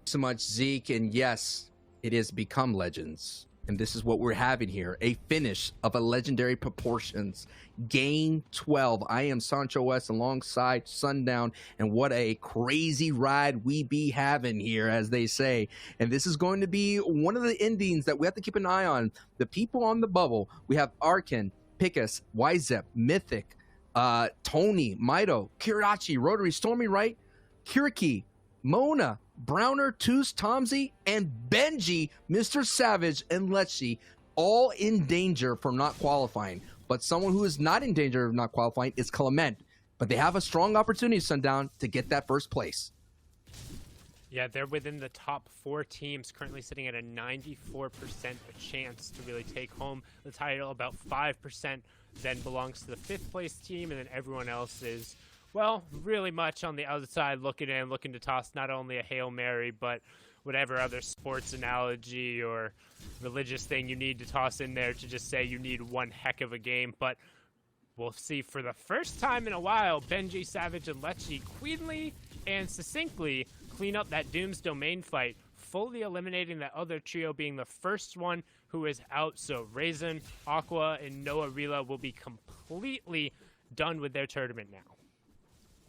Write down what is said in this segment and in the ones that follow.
So much, Zeke, and yes, it has become Legends. And this is what we're having here, a finish of a legendary proportions. Game 12. I am Sancho West alongside Sundown, and what a crazy ride we be having here, as they say. And this is going to be one of the endings that we have to keep an eye on. The people on the bubble, we have Arkin, Pickus, Wyzep, Mythic, Tony, Mito, Kirachi, Rotary, Stormy Right, Kiriki, Mona, Browner, Toos, Tomsy, and Benji, Mr. Savage, and Lechi, all in danger from not qualifying. But someone who is not in danger of not qualifying is Clement. But they have a strong opportunity, Sundown, to get that first place. Yeah, they're within the top 4 teams, currently sitting at a 94% chance to really take home the title. About 5% then belongs to the 5th place team, and then everyone else is, well, really much on the outside looking in, looking to toss not only a Hail Mary, but whatever other sports analogy or religious thing you need to toss in there to just say you need one heck of a game. But we'll see for the first time in a while, Benji, Savage, and Lechi queenly and succinctly clean up that Doom's Domain fight, fully eliminating that other trio, being the first one who is out. So Raisin, Aqua, and Noah Rila will be completely done with their tournament now.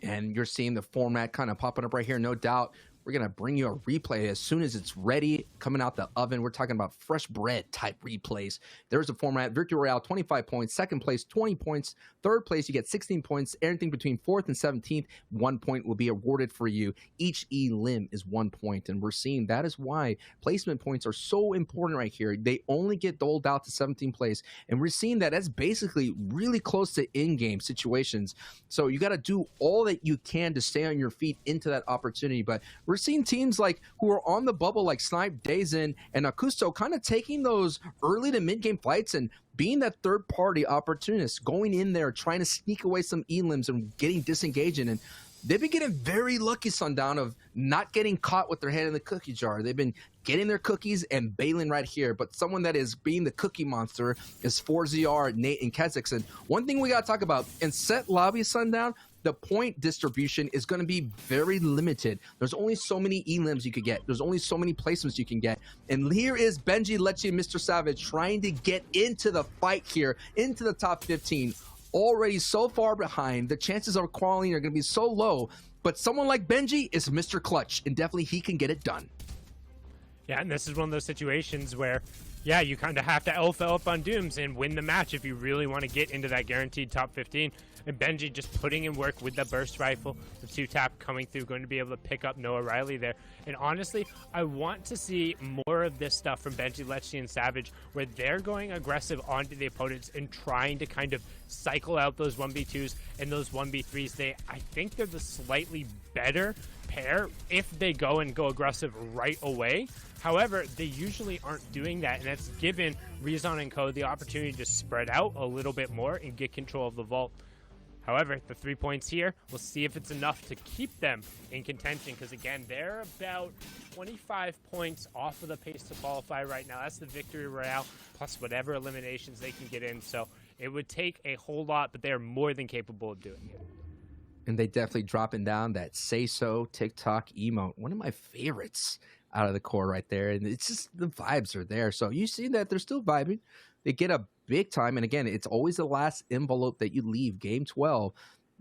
And you're seeing the format kind of popping up right here, no doubt. We're going to bring you a replay as soon as it's ready, coming out the oven. We're talking about fresh bread type replays. There's a format, Victory Royale, 25 points. Second place, 20 points. Third place, you get 16 points. Anything between 4th and 17th, 1 point will be awarded for you. Each elim is 1 point, and we're seeing that is why placement points are so important right here. They only get doled out to 17th place, and we're seeing that that's basically really close to in-game situations. So you got to do all that you can to stay on your feet into that opportunity, but we're seeing teams like who are on the bubble like Snipe, Dazen, and Akusto kind of taking those early to mid-game fights and being that third-party opportunist, going in there, trying to sneak away some elims and getting disengaging. And they've been getting very lucky, Sundown, of not getting caught with their head in the cookie jar. They've been getting their cookies and bailing right here. But someone that is being the cookie monster is 4ZR, Nate, and Kezix. And one thing we got to talk about, in set lobby, Sundown, the point distribution is going to be very limited. There's only so many elims you could get. There's only so many placements you can get. And here is Benji, Lechi, and Mr. Savage trying to get into the fight here, into the top 15. Already so far behind. The chances of qualifying are going to be so low. But someone like Benji is Mr. Clutch, and definitely he can get it done. Yeah, and this is one of those situations where, yeah, you kind of have to alpha up on Dooms and win the match if you really want to get into that guaranteed top 15. And Benji just putting in work with the burst rifle, the 2-tap coming through, going to be able to pick up Noah Riley there. And honestly, I want to see more of this stuff from Benji, Lechi, and Savage, where they're going aggressive onto the opponents and trying to kind of cycle out those 1v2s and those 1v3s. I think they're the slightly better pair if they go aggressive right away. However, they usually aren't doing that, and that's given Rezon and Co the opportunity to spread out a little bit more and get control of the vault. However, the 3 points here, we'll see if it's enough to keep them in contention, because again, they're about 25 points off of the pace to qualify right now. That's the Victory Royale, plus whatever eliminations they can get in. So it would take a whole lot, but they're more than capable of doing it. And they definitely dropping down that say so TikTok emote. One of my favorites out of the core right there. And it's just the vibes are there. So you see that they're still vibing. They get a big time. And again, it's always the last envelope that you leave. Game 12,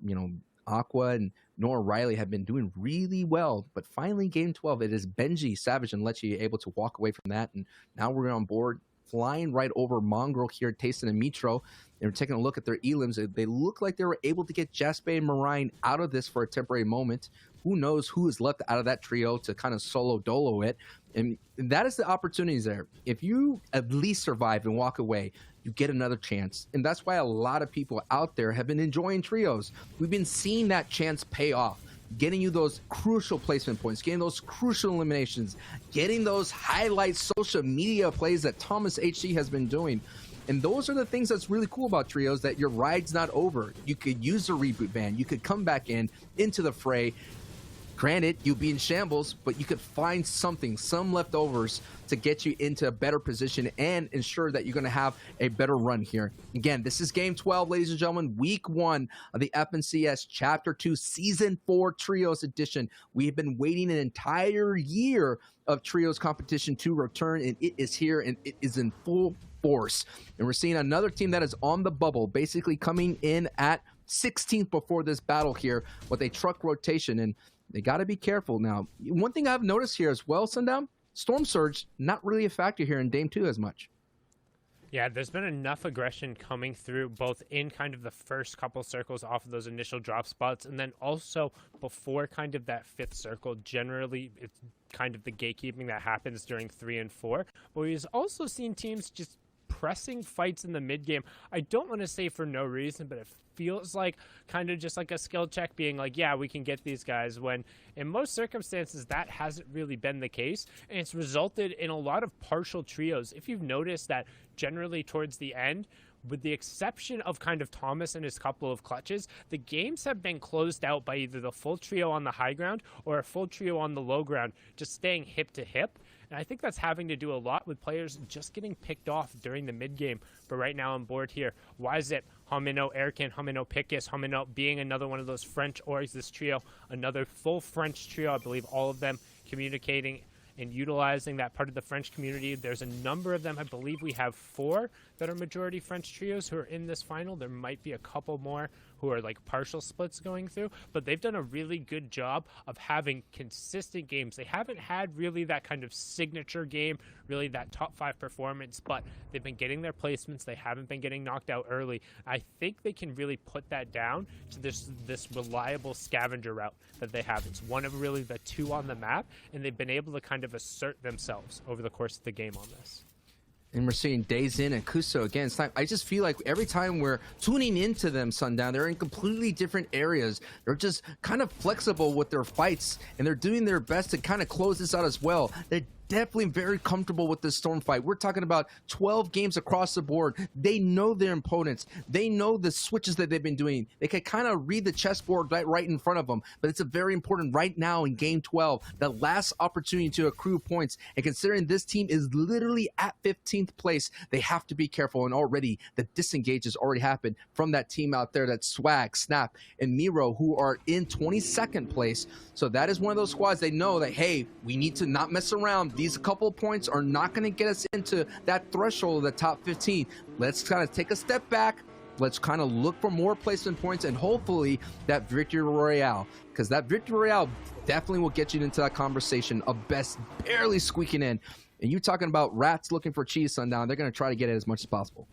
you know, Aqua and Noah Riley have been doing really well. But finally, game 12, it is Benji, Savage, and Lechi able to walk away from that. And now we're on board, flying right over Mongrel here, Tayson and Mitro. They're taking a look at their elims. They look like they were able to get Jaspe and Marine out of this for a temporary moment. Who knows who is left out of that trio to kind of solo dolo it. And that is the opportunities there. If you at least survive and walk away, you get another chance. And that's why a lot of people out there have been enjoying trios. We've been seeing that chance pay off, getting you those crucial placement points, getting those crucial eliminations, getting those highlight social media plays that Thomas HC has been doing. And those are the things that's really cool about trios, that your ride's not over. You could use the reboot van. You could come back into the fray, Granted, you'll be in shambles, but you could find something, some leftovers to get you into a better position and ensure that you're going to have a better run here. Again, this is Game 12, ladies and gentlemen, Week 1 of the FNCS Chapter 2 Season 4 Trios Edition. We've been waiting an entire year of Trios competition to return, and it is here, and it is in full force. And we're seeing another team that is on the bubble, basically coming in at 16th before this battle here with a truck rotation, and they got to be careful. Now, one thing I've noticed here as well, Sundown, Storm Surge, not really a factor here in Dame 2 as much. Yeah, there's been enough aggression coming through both in kind of the first couple circles off of those initial drop spots, and then also before kind of that fifth circle. Generally, it's kind of the gatekeeping that happens during 3 and 4. But we've also seen teams just pressing fights in the mid game. I don't want to say for no reason, but it feels like kind of just like a skill check, being like, yeah, we can get these guys, when in most circumstances that hasn't really been the case, and it's resulted in a lot of partial trios. If you've noticed that generally towards the end, with the exception of kind of Thomas and his couple of clutches, the games have been closed out by either the full trio on the high ground or a full trio on the low ground, just staying hip to hip. And I think that's having to do a lot with players just getting picked off during the mid game. But right now on board here, Wyzip, Homino, Erkin, Homino, Pickus, Homino being another one of those French orgs, this trio, another full French trio, I believe all of them communicating and utilizing that part of the French community. There's a number of them. I believe we have 4 that are majority French trios who are in this final. There might be a couple more who are like partial splits going through, but they've done a really good job of having consistent games. They haven't had really that kind of signature game, really that top 5 performance, but they've been getting their placements. They haven't been getting knocked out early. I think they can really put that down to this reliable scavenger route that they have. It's one of really the 2 on the map, and they've been able to kind of assert themselves over the course of the game on this. And we're seeing Dazen and Kuso again. It's like, I just feel like every time we're tuning into them, Sundown, they're in completely different areas. They're just kind of flexible with their fights, and they're doing their best to kind of close this out as well. They're definitely very comfortable with this Storm fight. We're talking about 12 games across the board. They know their opponents. They know the switches that they've been doing. They can kind of read the chessboard right in front of them. But it's a very important right now in Game 12, the last opportunity to accrue points. And considering this team is literally at 15th place, they have to be careful. And already the disengage has already happened from that team out there, that Swag, Snap, and Miro, who are in 22nd place. So that is one of those squads they know that, hey, we need to not mess around. These couple of points are not going to get us into that threshold of the top 15. Let's kind of take a step back. Let's kind of look for more placement points and hopefully that Victory Royale, because that Victory Royale definitely will get you into that conversation of best barely squeaking in. And you talking about rats looking for cheese, Sundown, they're going to try to get it as much as possible.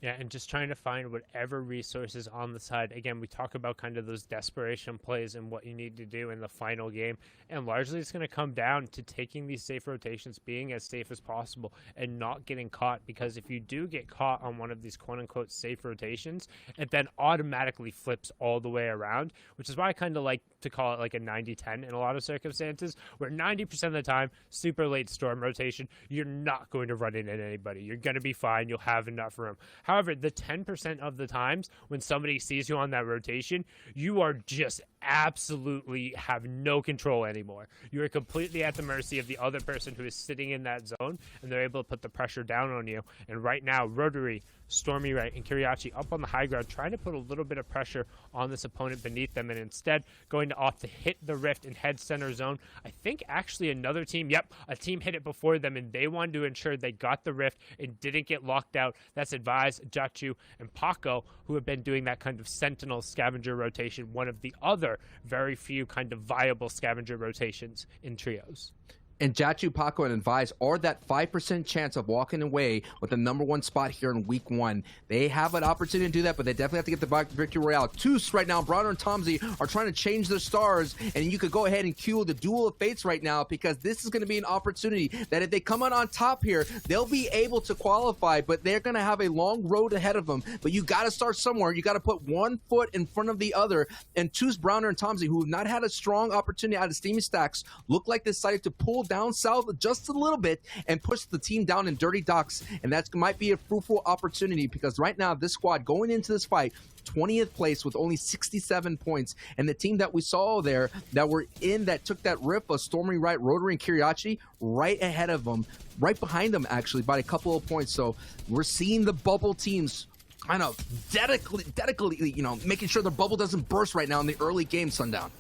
Yeah, and just trying to find whatever resources on the side. Again, we talk about kind of those desperation plays and what you need to do in the final game. And largely it's going to come down to taking these safe rotations, being as safe as possible, and not getting caught. Because if you do get caught on one of these quote-unquote safe rotations, it then automatically flips all the way around, which is why I kind of like to call it like a 90-10 in a lot of circumstances, where 90% of the time, super late Storm rotation, you're not going to run into anybody. You're going to be fine. You'll have enough room. However, the 10% of the times when somebody sees you on that rotation, you are just absolutely have no control anymore. You are completely at the mercy of the other person who is sitting in that zone, and they're able to put the pressure down on you. And right now, Rotary, Stormy Right, and Kiriachi up on the high ground, trying to put a little bit of pressure on this opponent beneath them, and instead going to opt to hit the rift and head center zone. I think actually another team, a team hit it before them, and they wanted to ensure they got the rift and didn't get locked out. That's Advise, Jachu, and Paco, who have been doing that kind of sentinel scavenger rotation, one of the other very few kind of viable scavenger rotations in trios. And Jachu, Paco, and Advise are that 5% chance of walking away with the #1 spot here in Week 1. They have an opportunity to do that, but they definitely have to get the Victory Royale. Toos right now, Browner and Tomsey are trying to change their stars, and you could go ahead and cue the Duel of Fates right now, because this is going to be an opportunity that if they come out on top here, they'll be able to qualify, but they're going to have a long road ahead of them. But you got to start somewhere. You got to put one foot in front of the other. And Toos, Browner, and Tomsey, who have not had a strong opportunity out of Steamy Stacks, look like they decided to pull down south just a little bit and push the team down in dirty docks. And that might be a fruitful opportunity, because right now this squad going into this fight 20th place with only 67 points, and the team that we saw there that were in that took that rip of Stormy Right, Rotary, and Kiriachi right ahead of them, right behind them actually by a couple of points. So we're seeing the bubble teams kind of dedicatedly, making sure the bubble doesn't burst right now in the early game, Sundown.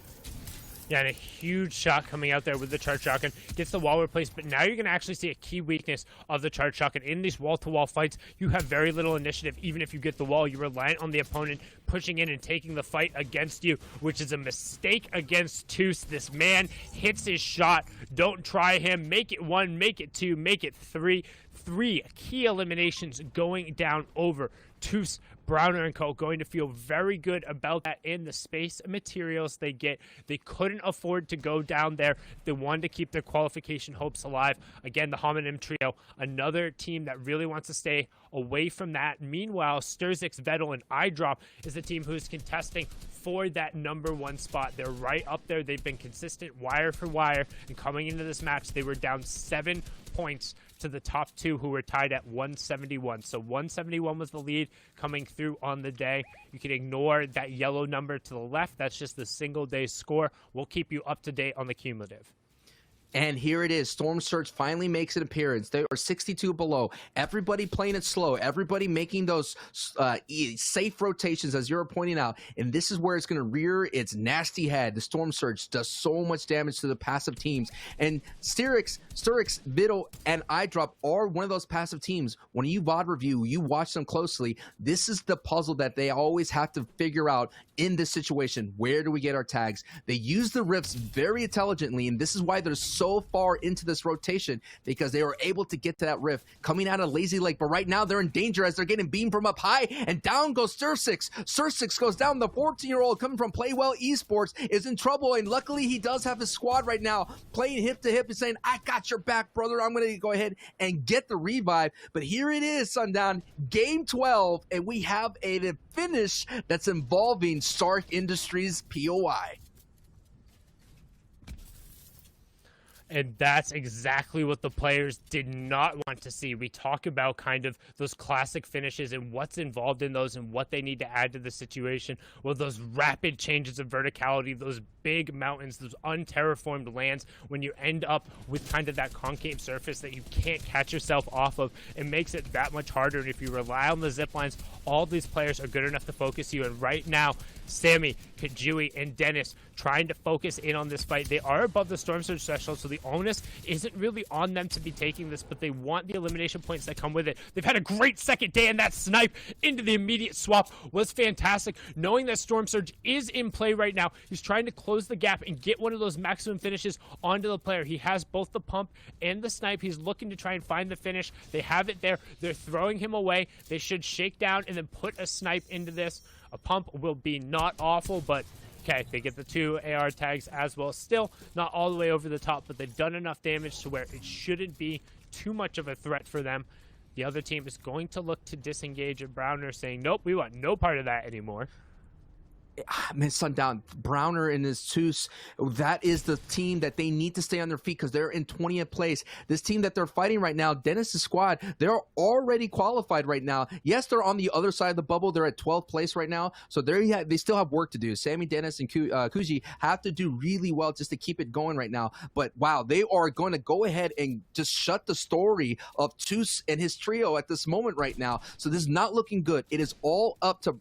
Yeah, and a huge shot coming out there with the charge shotgun. Gets the wall replaced, but now you're going to actually see a key weakness of the charge shotgun. In these wall-to-wall fights, you have very little initiative. Even if you get the wall, you're reliant on the opponent pushing in and taking the fight against you, which is a mistake against Toos. This man hits his shot. Don't try him. Make it 1, make it 2, make it 3. 3 key eliminations going down over Toos, Browner, and Co. Going to feel very good about that in the space and materials they get. They couldn't afford to go down there. They wanted to keep their qualification hopes alive. Again, the Homonym Trio, another team that really wants to stay away from that. Meanwhile, Sturzix, Vettel, and iDrop is the team who's contesting for that #1 spot. They're right up there. They've been consistent wire for wire, and coming into this match, they were down 7 points to the top 2, who were tied at 171. So 171 was the lead coming through on the day. You can ignore that yellow number to the left. That's just the single day score. We'll keep you up to date on the cumulative. And here it is. Storm Surge finally makes an appearance. They are 62 below. Everybody playing it slow. Everybody making those safe rotations, as you're pointing out. And this is where it's going to rear its nasty head. The Storm Surge does so much damage to the passive teams. And Sturzix, Vittel, and iDrop are one of those passive teams. When you VOD review, you watch them closely. This is the puzzle that they always have to figure out in this situation. Where do we get our tags? They use the rifts very intelligently, and this is why they're so far into this rotation, because they were able to get to that rift coming out of Lazy Lake. But right now they're in danger as they're getting beamed from up high, and down goes Sturzix. Sturzix goes down. The 14-year-old coming from Playwell Esports is in trouble, and luckily he does have his squad right now playing hip to hip and saying, I got your back, brother. I'm going to go ahead and get the revive. But here it is, Sundown, game 12, and we have a finish that's involving Stark Industries POI. And that's exactly what the players did not want to see. We talk about kind of those classic finishes and what's involved in those and what they need to add to the situation. Well, those rapid changes of verticality, those big mountains, those unterraformed lands, when you end up with kind of that concave surface that you can't catch yourself off of, it makes it that much harder. And if you rely on the zip lines, all these players are good enough to focus you. And right now, Sammy, Kajui, and Dennis trying to focus in on this fight. They are above the Storm Surge threshold, so the onus isn't really on them to be taking this, but they want the elimination points that come with it. They've had a great second day, and that snipe into the immediate swap was fantastic. Knowing that Storm Surge is in play right now, he's trying to close the gap and get one of those maximum finishes onto the player. He has both the pump and the snipe. He's looking to try and find the finish. They have it there. They're throwing him away. They should shake down and then put a snipe into this. A pump will be not awful, but okay, they get the 2 AR tags as well. Still not all the way over the top, but they've done enough damage to where it shouldn't be too much of a threat for them. The other team is going to look to disengage, and Browner saying, nope, we want no part of that anymore. Man, Sundown, Browner and his Toos, that is the team that they need to stay on their feet because they're in 20th place. This team that they're fighting right now, Dennis's squad, they're already qualified right now. Yes, they're on the other side of the bubble. They're at 12th place right now, so they still have work to do. Sammy, Dennis, and Kuji have to do really well just to keep it going right now. But wow, they are going to go ahead and just shut the story of Toos and his trio at this moment right now. So this is not looking good. It is all up to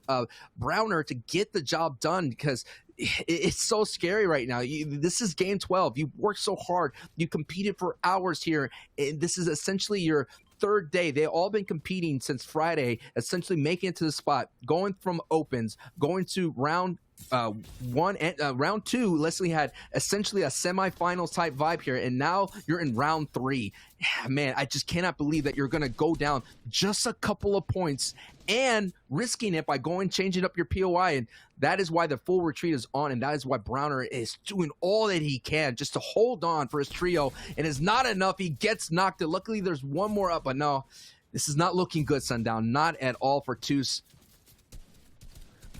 Browner to get the job done because it's so scary right now. This is game 12. You worked so hard. You competed for hours here. And this is essentially your third day. They've all been competing since Friday, essentially making it to the spot, going from opens, going to round one and round 2. Leslie had essentially a semifinals type vibe here, and now you're in round 3. Man, I just cannot believe that you're going to go down just a couple of points and risking it by changing up your POI. And that is why the full retreat is on, and that is why Browner is doing all that he can just to hold on for his trio. And it's not enough. He gets knocked. Luckily, there's one more up, but no, this is not looking good, Sundown. Not at all for Toos.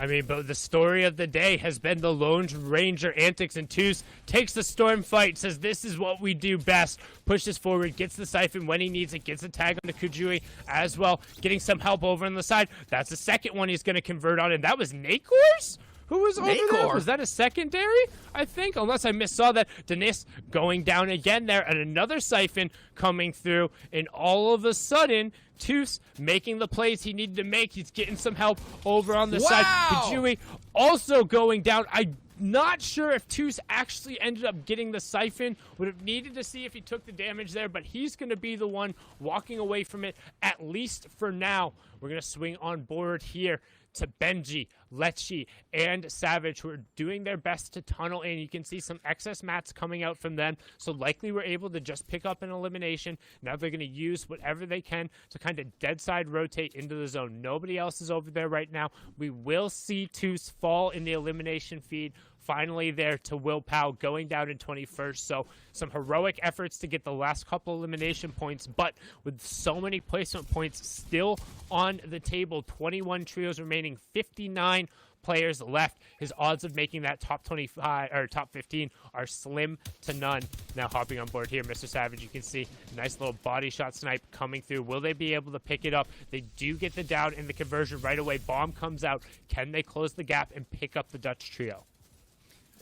I mean, but the story of the day has been the Lone Ranger antics, and Toos takes the storm fight, says this is what we do best, pushes forward, gets the siphon when he needs it, gets a tag on the Kujui as well, getting some help over on the side. That's the second one he's going to convert on, and that was Nakor's? Who was over there? Was that a secondary, I think? Unless I missaw that. Denis going down again there, and another siphon coming through, and all of a sudden, Toos making the plays he needed to make. He's getting some help over on the side. Kujui also going down. I'm not sure if Toos actually ended up getting the siphon. Would have needed to see if he took the damage there, but he's going to be the one walking away from it, at least for now. We're going to swing on board here to Benji, Lecce, and Savage, who are doing their best to tunnel in. You can see some excess mats coming out from them, so likely we're able to just pick up an elimination. Now they're going to use whatever they can to kind of dead side rotate into the zone. Nobody else is over there right now. We will see Toos fall in the elimination feed. Finally there to Will Powell going down in 21st. So some heroic efforts to get the last couple elimination points, but with so many placement points still on the table, 21 trios remaining, 59 players left. His odds of making that top 25 or top 15 are slim to none. Now hopping on board here, Mr. Savage, you can see nice little body shot snipe coming through. Will they be able to pick it up? They do get the down in the conversion right away. Bomb comes out. Can they close the gap and pick up the Dutch trio?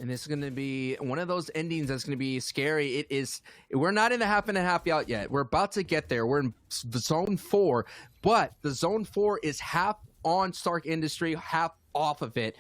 And this is going to be one of those endings that's going to be scary. We're not in the half and a half out yet. We're about to get there. We're in the zone 4, but the zone 4 is half on Stark Industry, half off of it.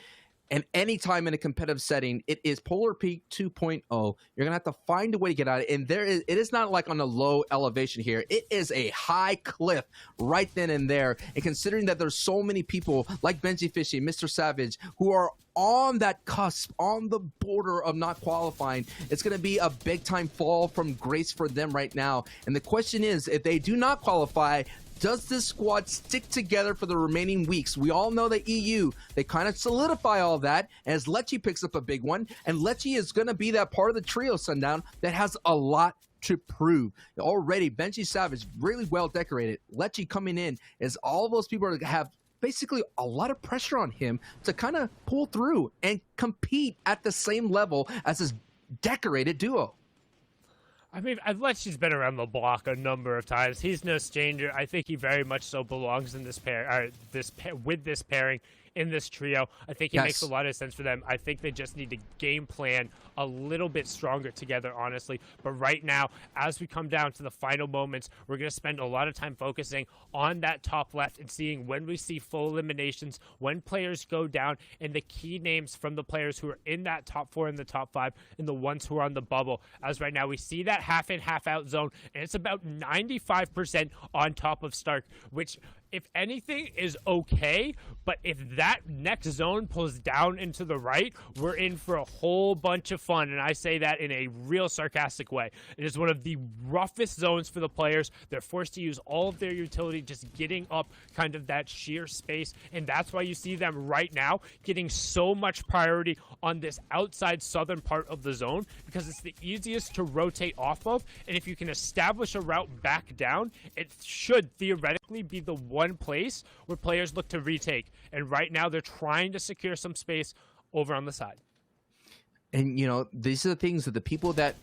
And anytime in a competitive setting, it is Polar Peak 2.0. You're going to have to find a way to get out of it. And it is not like on a low elevation here. It is a high cliff right then and there. And considering that there's so many people like Benji Fishy, Mr. Savage, who are on that cusp, on the border of not qualifying, it's going to be a big-time fall from grace for them right now. And the question is, if they do not qualify, does this squad stick together for the remaining weeks? We all know the EU, they kind of solidify all that as Lecce picks up a big one, and Lecce is going to be that part of the trio, Sundown, that has a lot to prove. Already, Benji Savage, really well decorated. Lecce coming in as all those people have basically a lot of pressure on him to kind of pull through and compete at the same level as his decorated duo. I mean, Lecce's been around the block a number of times. He's no stranger. I think he very much so belongs in this with this pairing in this trio. I think it makes a lot of sense for them. I think they just need to game plan a little bit stronger together, honestly. But right now, as we come down to the final moments, we're going to spend a lot of time focusing on that top left and seeing when we see full eliminations, when players go down, and the key names from the players who are in that top 4 and the top 5 and the ones who are on the bubble. As right now, we see that half in, half out zone, and it's about 95% on top of Stark, which, if anything, is okay, but if that next zone pulls down into the right, we're in for a whole bunch of fun, and I say that in a real sarcastic way. It is one of the roughest zones for the players. They're forced to use all of their utility just getting up kind of that sheer space, and that's why you see them right now getting so much priority on this outside southern part of the zone, because it's the easiest to rotate off of, and if you can establish a route back down, it should theoretically be the one place where players look to retake. And right now they're trying to secure some space over on the side. And, you know, these are the things that the people that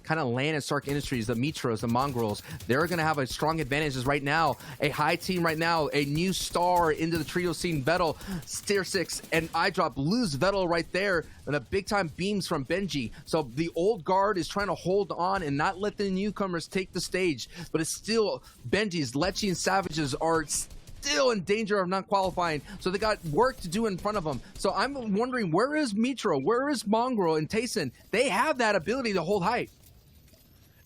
kind of land in Stark Industries, the Mitros, the Mongrels, they're going to have a strong advantage. As right now, a high team right now, a new star into the trio scene, Vettel, Steer 6, and iDrop lose Vettel right there, and the big-time beams from Benji. So the old guard is trying to hold on and not let the newcomers take the stage, but it's still Benji's, Lecce, and Savages are still in danger of not qualifying, so they got work to do in front of them. So I'm wondering, where is Mitro, where is Mongrel and Tayson? They have that ability to hold height.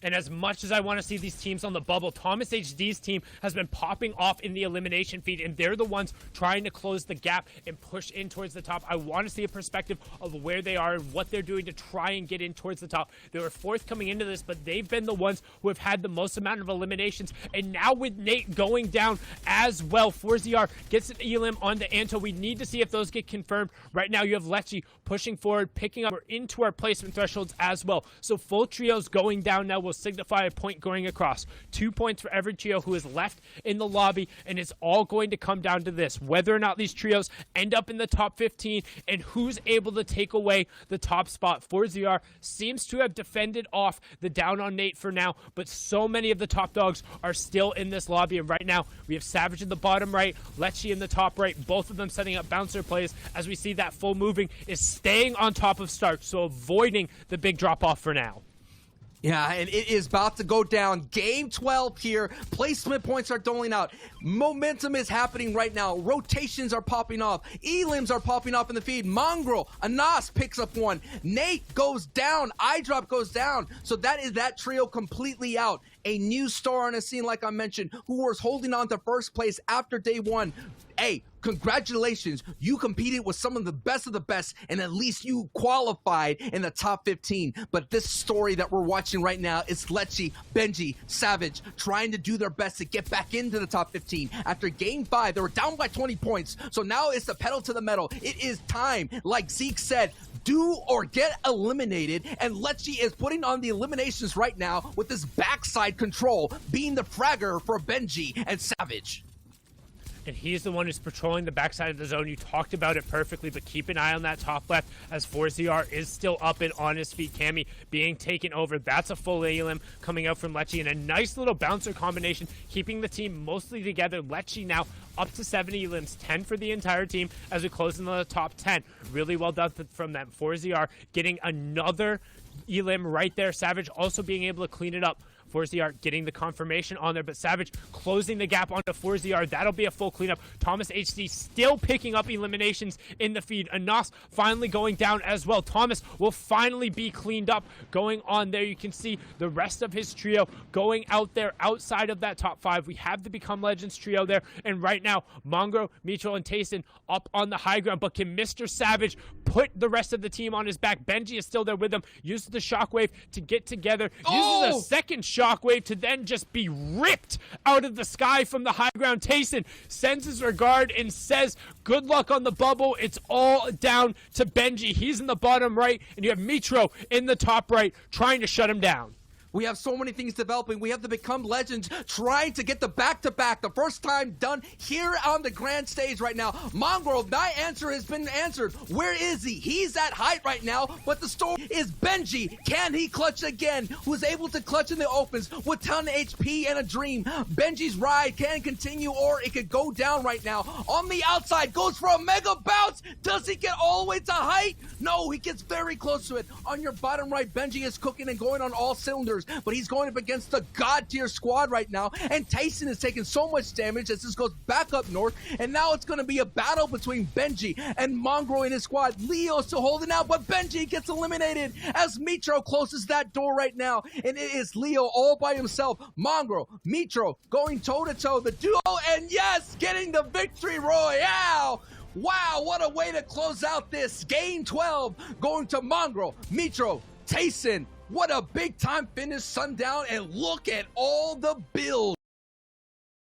And as much as I want to see these teams on the bubble, Thomas HD's team has been popping off in the elimination feed, and they're the ones trying to close the gap and push in towards the top. I want to see a perspective of where they are and what they're doing to try and get in towards the top. They were fourth coming into this, but they've been the ones who have had the most amount of eliminations. And now with Nate going down as well, 4ZR gets an elim on the Anto. We need to see if those get confirmed. Right now you have Lecce pushing forward, picking up into our placement thresholds as well. So full trios going down now. We'll will signify a point going across. 2 points for every trio who is left in the lobby, and it's all going to come down to this: whether or not these trios end up in the top 15 and who's able to take away the top spot. ForZR seems to have defended off the down on Nate for now, but so many of the top dogs are still in this lobby, and right now we have Savage in the bottom right, Lecce in the top right, both of them setting up bouncer plays. As we see that full moving is staying on top of Stark, so avoiding the big drop off for now. Yeah, and it is about to go down. Game 12 here. Placement points are doling out. Momentum is happening right now. Rotations are popping off. Elims are popping off in the feed. Mongrel, Anas picks up one. Nate goes down. iDrop goes down. So that is that trio completely out. A new star on the scene, like I mentioned, who was holding on to first place after day one. Hey, congratulations. You competed with some of the best, and at least you qualified in the top 15. But this story that we're watching right now is Lecce, Benji, Savage trying to do their best to get back into the top 15. After game 5, they were down by 20 points. So now it's the pedal to the metal. It is time, like Zeke said, do or get eliminated, and Lecce is putting on the eliminations right now with this backside control, being the fragger for Benji and Savage. And he's the one who's patrolling the backside of the zone. You talked about it perfectly, but keep an eye on that top left as ForZR is still up and on his feet. Cammy being taken over. That's a full Elim coming out from Lecce, and a nice little bouncer combination, keeping the team mostly together. Lecce now up to 70 Elims, 10 for the entire team as we close in the top 10. Really well done from them. ForZR getting another Elim right there. Savage also being able to clean it up. ForZR getting the confirmation on there, but Savage closing the gap onto ForZR. That'll be a full cleanup. Thomas HD still picking up eliminations in the feed. Anas finally going down as well. Thomas will finally be cleaned up going on there. You can see the rest of his trio going out there outside of that top 5. We have the Become Legends trio there, and right now, Mongrel, Mitchell, and Tayson up on the high ground, but can Mr. Savage put the rest of the team on his back? Benji is still there with him. Uses the shockwave to get together. Uses a second shockwave to then just be ripped out of the sky from the high ground. Tayson sends his regard and says, good luck on the bubble. It's all down to Benji. He's in the bottom right, and you have Mitro in the top right trying to shut him down. We have so many things developing. We have the Become Legends trying to get the back-to-back, the first time done here on the grand stage right now. Mongrel, my answer has been answered. Where is he? He's at height right now, but the story is Benji. Can he clutch again? Who's able to clutch in the opens with 10 HP and a dream. Benji's ride can continue, or it could go down right now. On the outside, goes for a mega bounce. Does he get all the way to height? No, he gets very close to it. On your bottom right, Benji is cooking and going on all cylinders, but he's going up against the god tier squad right now, and Tayson is taking so much damage as this goes back up north, and now it's going to be a battle between Benji and Mongrel in his squad. Leo still holding out, but Benji gets eliminated as Mitro closes that door right now, and it is Leo all by himself. Mongrel, Mitro going toe-to-toe, the duo, and yes, getting the victory royale. Wow, what a way to close out this game 12, going to Mongrel, Mitro, Tayson. What a big time finish, Sundown, and look at all the builds.